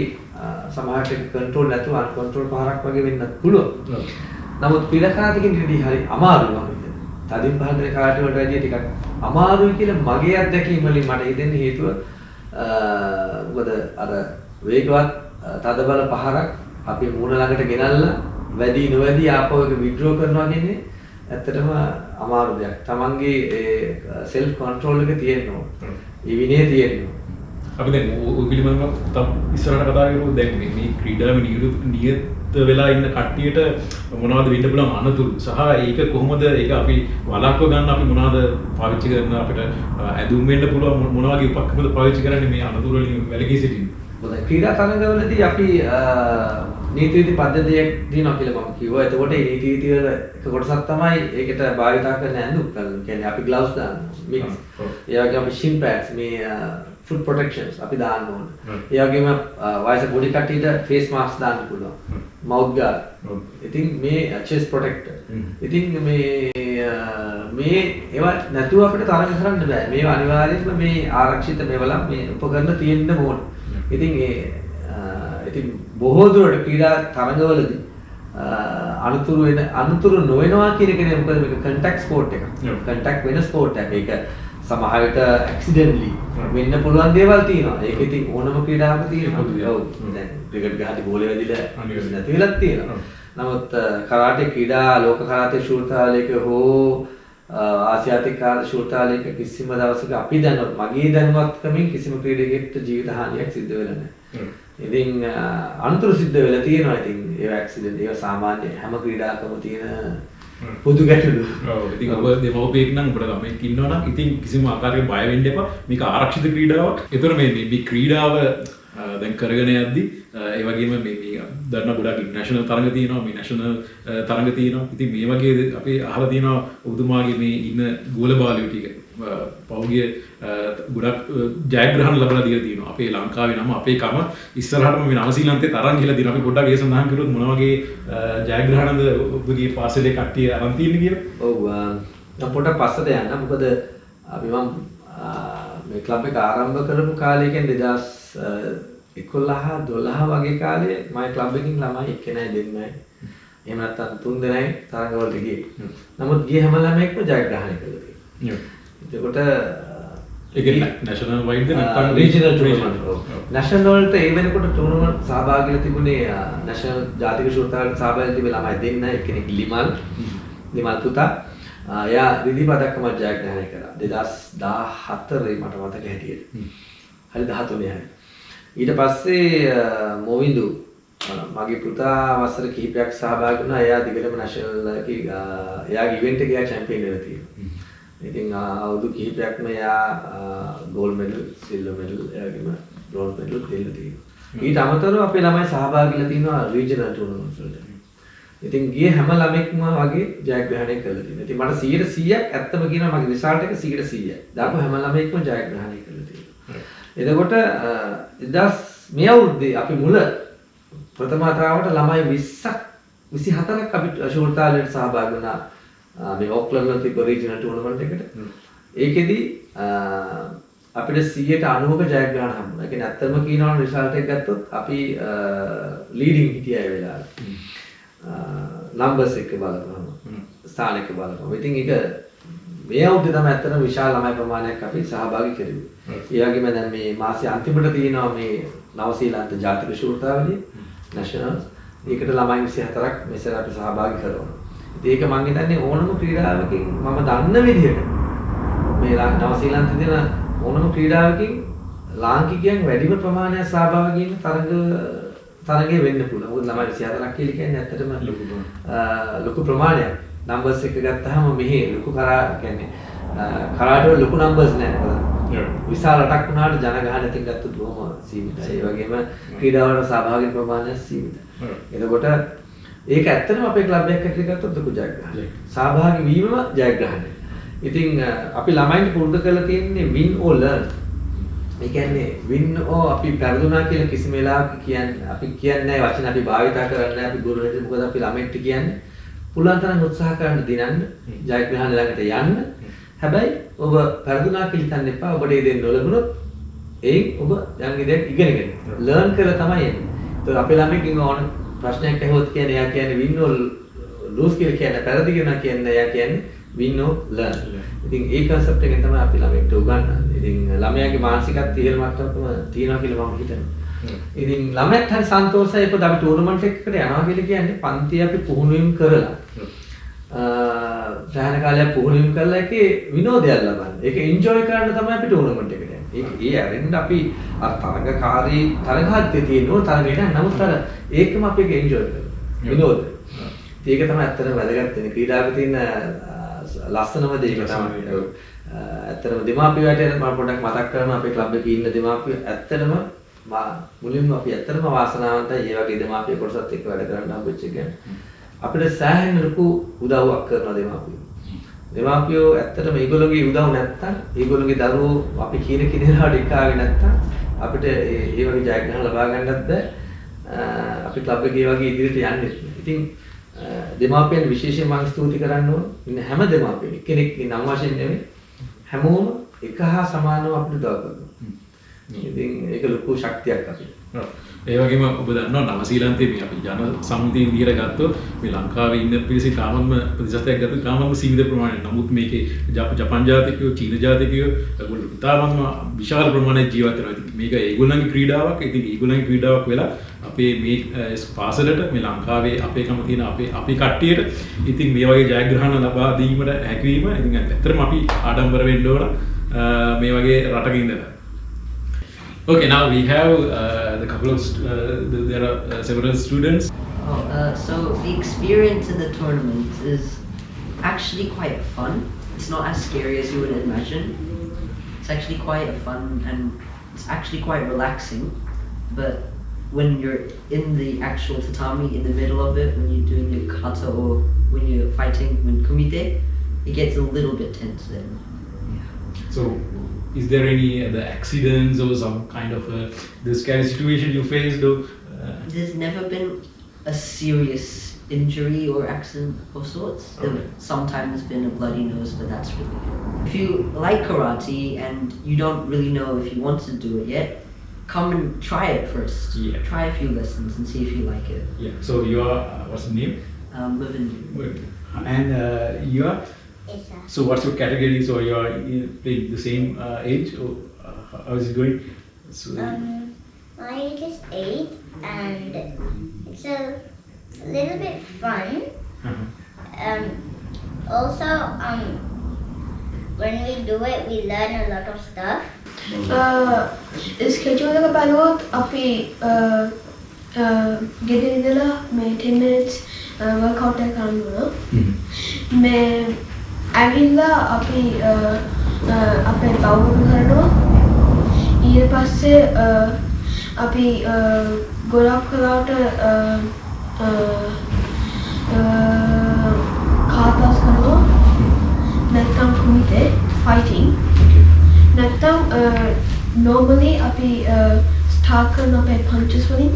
සමහරට කන්ට්‍රෝල් නැතුව අන්කන්ට්‍රෝල් පාරක් වගේ වෙන්නත් පුළුවන්. නමුත් ක්‍රීඩා කරාතේ කියන්නේ හරි අමාරුයි මම හිතන්නේ. තදින් පහර දෙන කරාටේ වලට වැඩිය ටිකක් අමාරුයි කියලා මගේ අත්දැකීම් වලින් මට හිතෙන්නේ හේතුව මොකද අර වේගවත් තදබල පහරක් අපි මූණ ළඟට ගෙනල්ලා වැඩි නොවැඩි ආපහු එක විඩ්‍රෝ කරනවා කියන්නේ ඇත්තටම අමාරු දෙයක්. තමන්ගේ සෙල්ෆ් කන්ට්‍රෝල් එක තියෙන්න ඕන. ඒ විනය තියෙන්න ඕන. අපි දැන් ඔය පිළිබඳව තව ඉස්සරහට කතා කරමු. දැන් මේ ක්‍රීඩාවේ නියත වෙලා ඉන්න කට්ටියට මොනවද වෙන්න පුළුවන් අනතුරු සහ ඒක කොහොමද ඒක අපි වළක්ව ගන්න අපි මොනවද පාවිච්චි කරන අපිට ඇඳුම් වෙන්න පුළුවන් මොන වගේ උපක්‍රමද පාවිච්චි කරන්නේ මේ අනතුරු වලින් වැළකී සිටින්න. හොඳයි ක්‍රීඩා තරඟවලදී අපි නීති රීති පද්ධතියක් දිනනවා කියලා මම කිව්වා. එතකොට මේ නීති රීති වල එක කොටසක් තමයි ඒකට භාවිතා කරන ඇඳුම්. කියන්නේ අපි ග්ලව්ස් දානවා. මික්ස්. ඒ වගේම අපි shin pads මේ foot protections අපි දාන්න ඕන. ඒ වගේම වයස පොඩි කට්ටියට face mask දාන්න පුළුවන්. mouth guard. ඉතින් මේ chest protector. ඉතින් මේ ඒවා නැතුව අපිට තරඟ කරන්න බෑ. මේවා අනිවාර්යයෙන්ම මේ ආරක්ෂිත මේවල මේ උපකරණ තියෙන්න ඕන. ඉතින් ඉතින් බොහෝ දුරට ක්‍රීඩා තරඟවලදී අනුතුරු නොවෙනවා කියන එක නේ මොකද මේක කන්ටැක්ට් ස්පෝර්ට් එකක්. කන්ටැක්ට් වෙන ස්පෝර්ට් එකක්. ඒක සමහර විට ඇක්සිඩන්ට්ලි වෙන්න පුළුවන් දේවල් තියෙනවා. ඒක ඉතින් ඕනම ක්‍රීඩාවක තියෙනවා. ඔව්. දැන් ක්‍රිකට් ගහදී බෝලේ වැදිලා නැති වෙලක් තියෙනවා. නමුත් කරාටේ ක්‍රීඩා ලෝක කරාටේ ශූරතාලයක හෝ ආසියාතික කාර්ය ශූරතාලයක කිසිම දවසක අපි දැනුවත් මගේ දැනුවත්කමින් කිසිම ක්‍රීඩකයෙකුට ජීවිත හානියක් සිද්ධ වෙලා නැහැ. ඉතින් අනුතුරු සිද්ධ වෙලා තියෙනවා. ඉතින් ඒ ඇක්සිඩන්ට් ඒක සාමාන්‍ය හැම ක්‍රීඩාවකම තියෙන පොදු ගැටලු. ඔව් ඉතින් ඔබ දෙමව්පියෙක් නම් ඔබට ළමෙක් ඉන්නවා නම් ඉතින් කිසිම ආකාරයක බය වෙන්න එපා. මේක ආරක්ෂිත ක්‍රීඩාවක්. ඒතර මේ ක්‍රීඩාව දැන් කරගෙන යද්දි ඒ වගේම මේ දන්න ගොඩක් ඉන්ටර්නැෂනල් තරඟ තියෙනවා මේ නැෂනල් තරඟ තියෙනවා. ඉතින් මේ වගේ අපි අහලා තියෙනවා ඔබතුමාගේ මේ ඉන්න ගෝල බාලයෝ ටික පෞගිය ගොඩක් ජයග්‍රහණ ලැබලා දීලා තියෙනවා. අපේ ලංකාවේ නම අපේ කම ඉස්සරහටම මේ නවසීලන්තේ තරම් ගිහලා තියෙනවා. අපි පොඩ්ඩක් ඒ සඳහන් කළොත් මොන වගේ ජයග්‍රහණද ඔබගේ පාසලේ කට්ටිය අරන් තියෙන්නේ කියලා? ඔව් මම පොඩ්ඩක් පස්සට යන්න. මොකද අපි මම මේ ක්ලබ් එක ආරම්භ කරපු කාලේ කියන්නේ 2000 11 වගේ කාලේ මගේ ක්ලබ් එකකින් ළමයි එක්කෙනයි දෙන්නයි එහෙම නැත්නම් 3 දෙනයි තරඟවලට ගියේ. නමුත් ගිය හැම ළමයෙක්ම ජයග්‍රහණය කළා තියෙනවා. එතකොට ඒක නැෂනල් වයිඩ්ද නැත්නම් රීජනල් ටූර්නමන්ට්. නැෂනල් වලට ඒ වෙනකොට ටූර්නමන්ට් සහභාගී වෙලා තිබුණේ නැෂනල් ජාතික ශූරතාවලට සහභාගී තිබෙන ළමයි දෙන්නයි එක්කෙනෙක් ලිමල් පුතා. එයා රිදී පදක්කම ජයග්‍රහණය කළා 2014 මට මතක හැටියට. හරි 13 හරි. ඊට පස්සේ මොවින්දු මගේ පුතා වසර කිහිපයක් සහභාගී වුණා. එයා දිගටම නැෂනල් එයාගේ ඉවෙන්ට් එකේ චැම්පියන් වෙලා තියෙනවා. ඉතින් අවුරුදු කිහිපයක්ම එයා ගෝල්ඩ් මෙඩල්, සිල්වර් මෙඩල්, එයාගේම බ්‍රෝන්ස් මෙඩල් දෙන්න තියෙනවා. ඊට අමතරව අපේ ළමයි සහභාගී වෙලා තියෙනවා රීජනල් ටූර්නමන්ට්ස් වලට. ඉතින් ගිය හැම ළමෙක්ම වගේ ජයග්‍රහණය කළා තියෙනවා. ඉතින් මට 100%ක් ඇත්තම කියනවා මගේ රිසල්ට් එක 100%යි. දාපු හැම ළමෙක්ම ජයග්‍රහණය කළා තියෙනවා. එතකොට මේ අවුරුද්දේ අපි මුල ප්‍රථම වතාවට ළමයි 24ක් අපි ශූරතාවලට සහභාගී වුණා. මේ ඕක්ලන්ඩ් වල තිබ්බ රීජනල් ටූර්නමන්ට් එකට. ඒකෙදි අපිට 90ක ජයග්‍රහණ හම්බුණා. ඒ කියන්නේ ඇත්තම කියනවා නම් රිසල්ට් එක ගත්තොත් අපි ලීඩින් හිටියා ඒ වෙලාවේ. නම්බර්ස් එක බලපුවම ස්ථාන එක බලපුවම. ඉතින් ඒක මේ අවුරුද්දේ තමයි ඇත්තටම විශාල ළමයි ප්‍රමාණයක් අපි සහභාගී කෙරුවේ. ඒ වගේම දැන් මේ මාසයේ අන්තිමට තියෙනවා මේ නවසීලන්ත ජාතික ශූරතාවලිය නැෂනල්. ඒකට ළමයි 24ක් මෙසර අපි සහභාගී කරනවා. ඒක මම හිතන්නේ ඕනම ක්‍රීඩාවකින් මම දන්න විදිහට මේ නවසීලන්තේ තියෙන ඕනම ක්‍රීඩාවකින් ලාංකිකයන් වැඩිම ප්‍රමාණයක් සහභාගී වෙන තරගයේ වෙන්න පුළුවන්. මොකද ළමයි 24ක් කියලා කියන්නේ ඇත්තටම ලොකු ප්‍රමාණයක්. නම්බර්ස් එක ගත්තාම මෙහි ලොකු කියන්නේ කරාටේ වල ලොකු නම්බර්ස් නෑ බලන්න. විශාල රටක් වුණාට ජනගහනයෙන් ගත්තොත් බොහොම සීමිතයි. ඒ වගේම ක්‍රීඩාවල සහභාගී ප්‍රමාණය සීමිතයි. එතකොට ඒක ඇත්තටම අපේ ක්ලබ් එකක් ඇතුලේ ගත්තොත් ලොකු ජයග්‍රහණයක්. සහභාගී වීමම ජයග්‍රහණය. ඉතින් අපි ළමයින්ට පුරුදු කරලා තියෙන්නේ win or learn. ඒ කියන්නේ win or අපි පෙරදුනා කියලා කිසිම වෙලාවක කියන්නේ අපි කියන්නේ නැහැ වචන අපි භාවිතා කරන්නේ නැහැ අපි ගුරුවරයෙක් මොකද අපි ළමයින්ට කියන්නේ පුළුවන් තරම් උත්සාහ කරන්න දිනන්න ජයග්‍රහණ ළඟට යන්න. හැබැයි ඔබ පෙරදුනා කියලා හිතන්න එපා. ඔබට ඒ දෙන්න නොලැබුණොත් ඒයි ඔබ යන්නේ දෙයක් ඉගෙනගෙන learn කරලා තමයි එන්නේ. ඒතකොට අපේ ළමයිකින් ඕන ප්‍රශ්නයක් ඇහුවොත් කියන්නේ එයා කියන්නේ win or lose කියලා කියන්නේ පෙරදි කියනවා කියන්නේ එයා කියන්නේ win or learn. ඉතින් ඒ concept එකෙන් තමයි අපි ළමයින්ට උගන්වන්නේ. ඉතින් ළමයාගේ මානසිකත්වය ඉහළ මට්ටමකම තියෙනවා කියලා මම හිතනවා. ඉතින් ළමයාත් හරි සන්තෝෂයි. ඒකද අපි ටූර්නමන්ට් එකකට යනවා කියලා කියන්නේ පන්තිය අපි පුහුණුවීම් කරලා සෑහෙන කාලයක් පුහුණුවීම් කරලා ඒකේ විනෝදයක් ලබන්නේ. ඒක එන්ජොයි කරන්න තමයි අපි ටූර්නමන්ට් එකට යන්නේ. ඒ ඇරෙන්න අපි අර තරඟකාරී තරඟහත්ය තියෙනවා තරඟේ නෑ. නමුත් අර ඒකම අපි ඒක එන්ජොයි කරනවා. විනෝද. ඒක තමයි ඇත්තටම වැදගත් වෙන්නේ. ක්‍රීඩාවේ තියෙන ලස්සනම දේ ඒක තමයි. ඇත්තටම දෙමාපියන්ට මම පොඩ්ඩක් මතක් කරනවා අපේ ක්ලබ් එකේ ඉන්න දෙමාපියෝ ඇත්තටම මුලින්ම අපි ඇත්තටම වාසනාවන්තයි. ඒ වගේ දෙමාපිය කොටසත් එක්ක වැඩ කරන්න හම්බෙච්ච එක ගැන. අපිට සෑහෙන ලොකු උදව්වක් කරනවා දෙමාපියෝ. දෙමාපියෝ ඇත්තටම ඒගොල්ලෝගේ උදව් නැත්තම් ඒගොල්ලෝගේ දරුවෝ අපි කියන කෙනාට එක්කාවේ නැත්තම් අපිට ඒ වගේ ජයග්‍රහණ ලබා ගන්නත් බෑ. අපි ක්ලබ් එකේ වගේ ඉදිරියට යන්නේ නැහැ. ඉතින් දෙමාපියන් විශේෂයෙන් මම ස්තුති කරන්න ඕන. ඉන්න හැම දෙමාපියෙක් කෙනෙක් නම් වශයෙන් නෙමෙයි හැමෝම එක හා සමානව අපිට උදව් කරනවා. ඉතින් ඒක ලොකු ශක්තියක් අපිට. ඒ වගේම ඔබ දන්නවා නවසීලන්තයේ මේ අපි ජන සම්මුතිය විදිහට ගත්තොත් මේ ලංකාවේ ඉන්න පිරිසේ තාමත්ම ප්‍රතිශතයක් ගත්තොත් තාමත්ම සීමිත ප්‍රමාණයක්. නමුත් මේකේ ජපාන් ජාතිකයෝ, චීන ජාතිකයෝ ඒගොල්ලෝ තාමත්ම විශාල ප්‍රමාණයක් ජීවත් වෙනවා. ඉතින් මේක ඒගොල්ලන්ගේ ක්‍රීඩාවක්. ඉතින් ඒගොල්ලන්ගේ ක්‍රීඩාවක් වෙලා අපේ මේ පාසලට මේ ලංකාවේ අපේකම තියෙන අපේ කට්ටියට ඉතින් මේ වගේ ජයග්‍රහණ ලබා දීමට හැකියවීම ඉතින් ඇත්තටම අපි ආඩම්බර වෙන්න ඕන මේ වගේ රටක ඉඳලා. Okay, now we have the couple of there are several students. So the experience in the tournament is actually quite fun. It's not as scary as you would imagine. It's actually quite fun and it's actually quite relaxing. But when you're in the actual tatami, in the middle of it, when you're doing your kata or when you're fighting, when kumite, it gets a little bit tense then. So, is there any other accidents or some kind of this kind of situation you faced? Or, There's never been a serious injury or accident of sorts. Okay. Sometimes been a bloody nose, but that's really it. If you like karate and you don't really know if you want to do it yet, come and try it first. Yeah. Try a few lessons and see if you like it. Yeah. So you are what's the name? Living. Good. And you are. Yes, sir. So what's your category? So you are playing the same age, or how is it going? So, My age is 8 and it's a little bit fun. uh-huh. Also, when we do it, we learn a lot of stuff. ස්කෙජුවල් එක බලුවොත් අපි ගෙදර ඉඳලා මේ 10 minutes workout එක කරන්න ඕන. මේ ඇවිල්ලා අපි අපේ බවුඩු කරනවා. ඊට පස්සේ අපි ගොඩක් වෙලාවට කාර්ටස් කරනවා. නැත්නම් කුමිතේ fighting. නැත්නම් normally අපි start කරන අපේ punches වලින්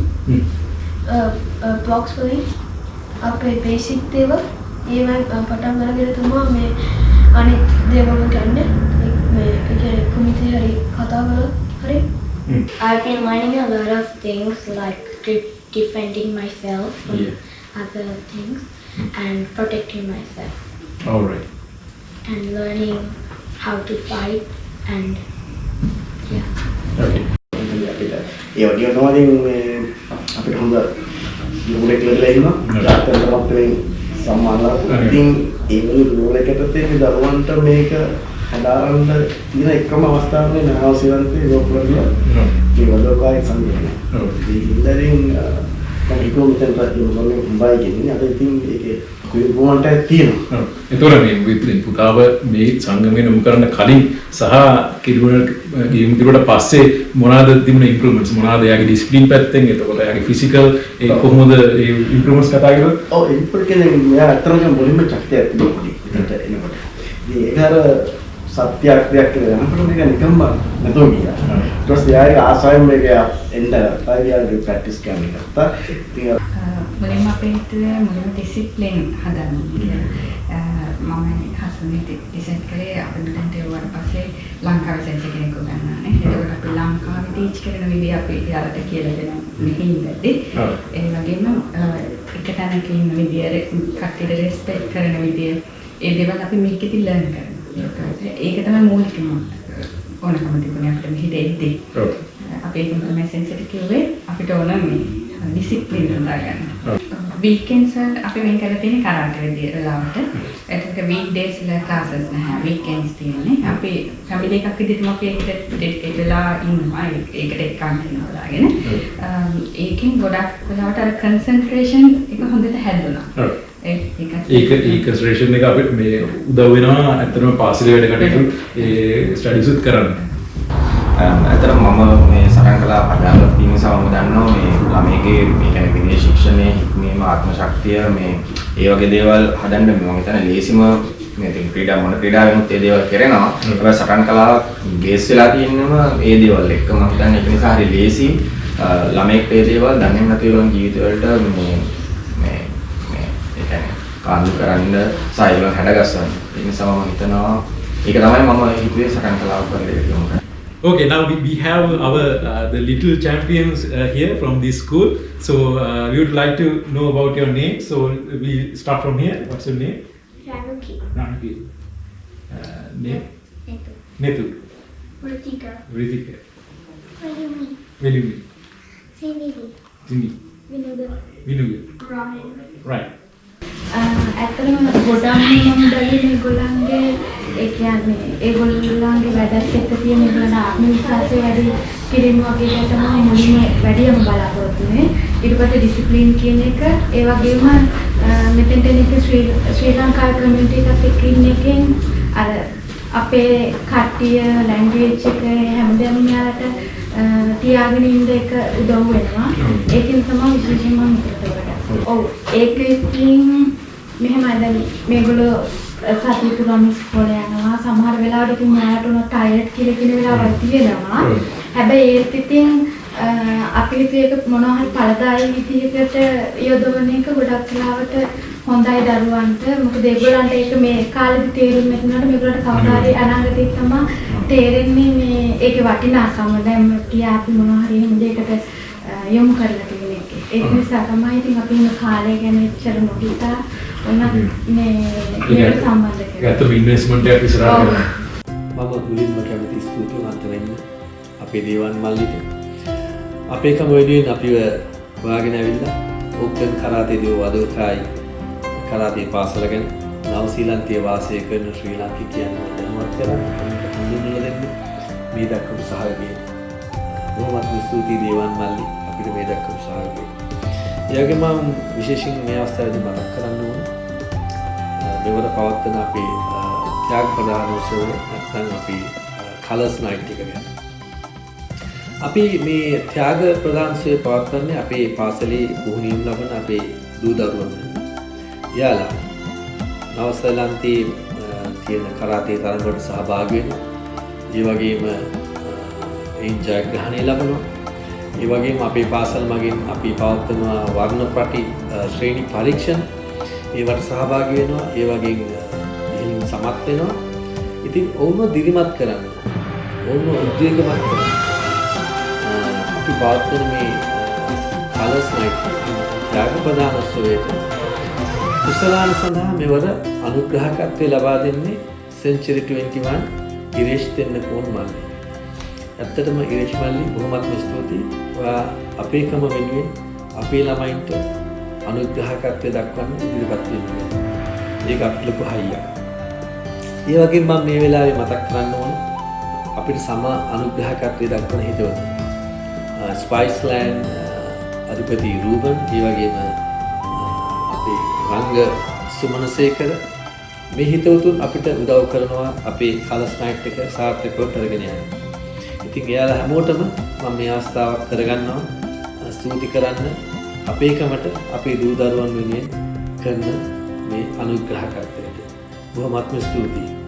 blocks වලින් අපේ basic දේවල් ඒවා පටන් අරගෙන තමයි මේ අනිත් දේවල් වලට යන්නේ මේ ඒ කියන්නේ කුමිතේ හරි කතා කරලා හරි I've been learning a lot of things like defending myself from other things and protecting myself All right. and learning how to fight and Okay. ඒ වගේ තමයි මේ අපිට හොඳ ගුණයක් ලැබලා ඉන්නවා. ජාත්‍යන්තර මට්ටමින් සම්මානලා. ඉතින් ඒ වගේ ගුණයකට මේ දරුවන්ට මේක හදාරන්න තියෙන එකම අවස්ථාව මේ නාවසිවන්තේ ගෝපුරදියා. මේ වදෝකායි සංගමය. ඉතින් මම ඉක්මනට මම බයි කියන්නේ අද ඉතින් ඒකේ කුරුමන්ට තියෙනවා. එතකොට මේ පුතාව මේ සංගමයෙන් යොමු කරන්න කලින් සහ කිරුවන ගේම් කිරුවට පස්සේ මොනවාද තිබුණ ඉම්ප්‍රූව්මන්ට්ස් මොනවාද එයාගේ ඩිසිප්ලින් පැත්තෙන් එතකොට එයාගේ ෆිසිකල් ඒ කොහොමද ඒ ඉම්ප්‍රූව්මන්ට්ස් කතා කරලා ඔව් ඉම්ප්‍රූව් කියන්නේ මෙයා අතරම මුලින්ම ශක්තියක් තිබුණා එතකොට එනකොට ඉතින් ඒක අර සත්‍යයක් දෙයක් කියලා යනකොට මේක නිකම්ම නැතෝ ගියා ඊට පස්සේ එයාගේ ආසාවෙන් මේක එන්න ආයෙත් ප්‍රැක්ටිස් කරන්න ගත්තා ඉතින් මුලින්ම අපේ හිතුවේ මුලින්ම ඩිසිප්ලින් හදන්න කියලා. මම හසුනිට ඩිසයින් කරේ අපිට ඒවට පස්සේ ලංකාවේ සෙන්සර් කෙනෙක් ගන්නවානේ. ඒකට අපි ලංකාවේ ටීච් කරන විදිහ අපි යාලට කියලා දෙනවා මෙහින්දදී. ඒ වගේම එක තැනක ඉන්න විදියට කට්ටියට රෙස්පෙක්ට් කරන විදිය ඒ දේවල් අපි මේකෙදි ලර්න් කරනවා. ඒක තමයි මූලිකම ඕනකම තිබුණේ අපිට මෙහෙදී. අපි ඒකම තමයි සෙන්සර් කිව්වේ අපිට ඕන මේ ඩිසිප්ලින් හදාගන්න. වීකෙන්ඩ්ස් අපි වෙන් කරලා තියෙන කරාටේ වෙලාවට. ඒකට වීක්ඩේස් වල ක්ලාසස් නැහැ. වීකෙන්ඩ්ස් තියෙන්නේ. අපි ෆැමිලි එකක් විදිහටම අපි ඒකට ඩෙඩිකේට් වෙලා ඉන්නවා. ඒකට එක්කන් හදාගෙන. ඒකෙන් ගොඩක් වෙලාවට අර කන්සන්ට්‍රේෂන් එක හොඳට හැදුණා. ඒක කන්සන්ට්‍රේෂන් එක අපිට මේ උදව් වෙනවා ඇත්තටම පාසලේ වැඩ කටයුතු ඒ ස්ටඩීස් උත් කරන්න. ඇත්තටම මම මේ සටන් කළා පටන් තියෙන නිසා මම දන්නවා මේ ළමයිගේ මේ කියන්නේ විනය ශික්ෂණයේ හික්මීම ආත්ම ශක්තිය මේ ඒ වගේ දේවල් හදන්න මම හිතන්නේ ලේසිම මේ ක්‍රීඩා මොන ක්‍රීඩාවෙමුත් ඒ දේවල් කරනවා. හැබැයි සටන් කළා බේස් වෙලා තියෙනම ඒ දේවල් එක්ක මම හිතන්නේ ඒක නිසා හරි ලේසි ළමයිට ඒ දේවල් දැනෙන්න නැති ඒගොල්ලන් ජීවිත වලට මේ ඒ කියන්නේ කාන්දු කරන්න සායලන් හැඩගස්සන්න. ඒ නිසා මම හිතනවා ඒක තමයි මම හිතුවේ සටන් කළාව කරලා යොමු. Okay, now we have our the little champions here from this school. So we would like to know about your name. So we start from here. What's your name? Ranuki. Ranuki. Name? Netu. Netu. Ritika. Ritika. Mayumi. Velumi. Sinidi. Jimmy. Vinuga. Vinuga. Ryan. Right. ඇත්තටම ගොඩක් මම බැලුවේ මේගොල්ලන්ගේ ඒ කියන්නේ ඒගොල්ලන්ගේ වැඩත් එක්ක තියෙන ඒගොල්ලන් ආත්ම විශ්වාසය වැඩි කිරීම වගේ දේ තමයි මුලින්ම වැඩියම බලාපොරොත්තු වෙන්නේ. ඊට පස්සේ ඩිසිප්ලින් කියන එක ඒ වගේම මෙතෙන්ට එන ශ්‍රී ලංකාවේ කමියුනිටි එකත් එක්ක ඉන්න එකෙන් අර අපේ කට්ටිය ලැන්ග්වේජ් එක හැමදේම යාලට තියාගෙන ඉන්න එක උදව් වෙනවා. ඒකෙන් තමයි විශේෂයෙන්ම හිතේ. ඔව් ඒක ඉතින් මෙහෙමයි දැන් මේගොල්ලෝ සතිය පුරාම ඉස්කෝලේ යනවා සමහර වෙලාවට ඉතින් මෙයාට උන ටයර්ඩ් කියලා කියන වෙලාවල් තියෙනවා. හැබැයි ඒත් ඉතින් අපි හිතුවේ ඒක මොනවා හරි ඵලදායී විදිහකට යොදවන එක ගොඩක් වෙලාවට හොඳයි දරුවන්ට. මොකද ඒගොල්ලන්ට ඒක මේ කාලෙදි තේරුම් නැතුනට මේගොල්ලන්ට කවදා හරි අනාගතේ තමයි තේරෙන්නේ මේ ඒකේ වටිනාකම. දැන් කියා අපි මොනවා හරි එහෙම දෙයකට යොමු කරලා තියෙන එක. ඒක නිසා තමයි ඉතින් අපි මේ කාලය ගැන එච්චර නොහිතා ඔන්න මේ සම්බන්ධ කරගන්න. ඇත්තම ඉන්වෙස්ට්මන්ට් එකක් ඉස්සරහට කරනවා. මම මුලින්ම කැමති ස්තුතිවන්ත වෙන්න අපේ දේවන් මල්ලිට. අපේකම වෙනුවෙන් අපිව හොයාගෙන ඇවිල්ලා ඔක්කොම කරාතේ දේව වදෝකායි කරාතේ පාසල ගැන නවසීලන්තයේ වාසය කරන ශ්‍රී ලාංකිකයන් දැනුවත් කරන්න හඳුන්වලා දෙන්න මේ දක්වපු සහයෝගය. බොහොමත්ම ස්තුතියි දේවන් මල්ලි අපිට මේ දක්වපු සහයෝගය. ඒ වගේම මම විශේෂයෙන් මේ අවස්ථාවේදී මතක් කරන්න ඕන මෙවර පවත්වන අපේ ත්‍යාග ප්‍රදානෝත්සවය නැත්නම් අපි කලර්ස් නයිට් එක ගැන. අපි මේ ත්‍යාග ප්‍රදානෝත්සවය පවත්වන්නේ අපේ පාසලේ පුහුණුවීම් ලබන අපේ දූ දරුවන් වෙනුවෙන්. යාලා නවසීලන්තයේ තියෙන කරාතේ තරඟවලට සහභාගී වෙනවා. ඒ වගේම එයින් ජයග්‍රහණය ලබනවා. ඒ වගේම අපේ පාසල් මගින් අපි පවත්වන වර්ණපටි ශ්‍රේණි පරීක්ෂණ ඒවට සහභාගී වෙනවා. ඒ වගේම එහෙම සමත් වෙනවා. ඉතින් ඔවුන්ව දිරිමත් කරන්න, ඔවුන්ව උද්වේගමත් කරන්න අපි පවත්වන මේ කලර්ස් නයිට් ත්‍යාග ප්‍රදානෝත්සවයට කුසලාන සඳහා මෙවර අනුග්‍රහකත්වය ලබා දෙන්නේ සෙන්චරි 21 ඉරේෂ් දෙන්නකෝන් මල්ලි. ඇත්තටම ඉරේෂ් මල්ලි බොහොමත්ම ස්තුතියි. ඔයා අපේකම වෙනුවෙන් අපේ ළමයින්ට අනුග්‍රහකත්වය දක්වන්න ඉදිරිපත් වෙනවා. ඒක අපිට ලොකු හයියක්. ඒ වගේම මම මේ වෙලාවේ මතක් කරන්න ඕන අපිට සම අනුග්‍රහකත්වය දක්වන හිතවතුන් ස්පයිස්ලෑන්ඩ් අධිපති රූබන්, ඒ වගේම අපේ රංග සුමනසේකර මේ හිතවතුන් අපිට උදව් කරනවා අපේ කලර්ස් නයිට් එක සාර්ථකව කරගෙන යන්න. ඉතින් එයාලා හැමෝටම මම මේ අවස්ථාවක් කරගන්නවා ස්තුති කරන්න අපේකමට අපේ දූ දරුවන් වෙනුවෙන් කරන මේ අනුග්‍රහකත්වයට. බොහොමත්ම ස්තුතියි.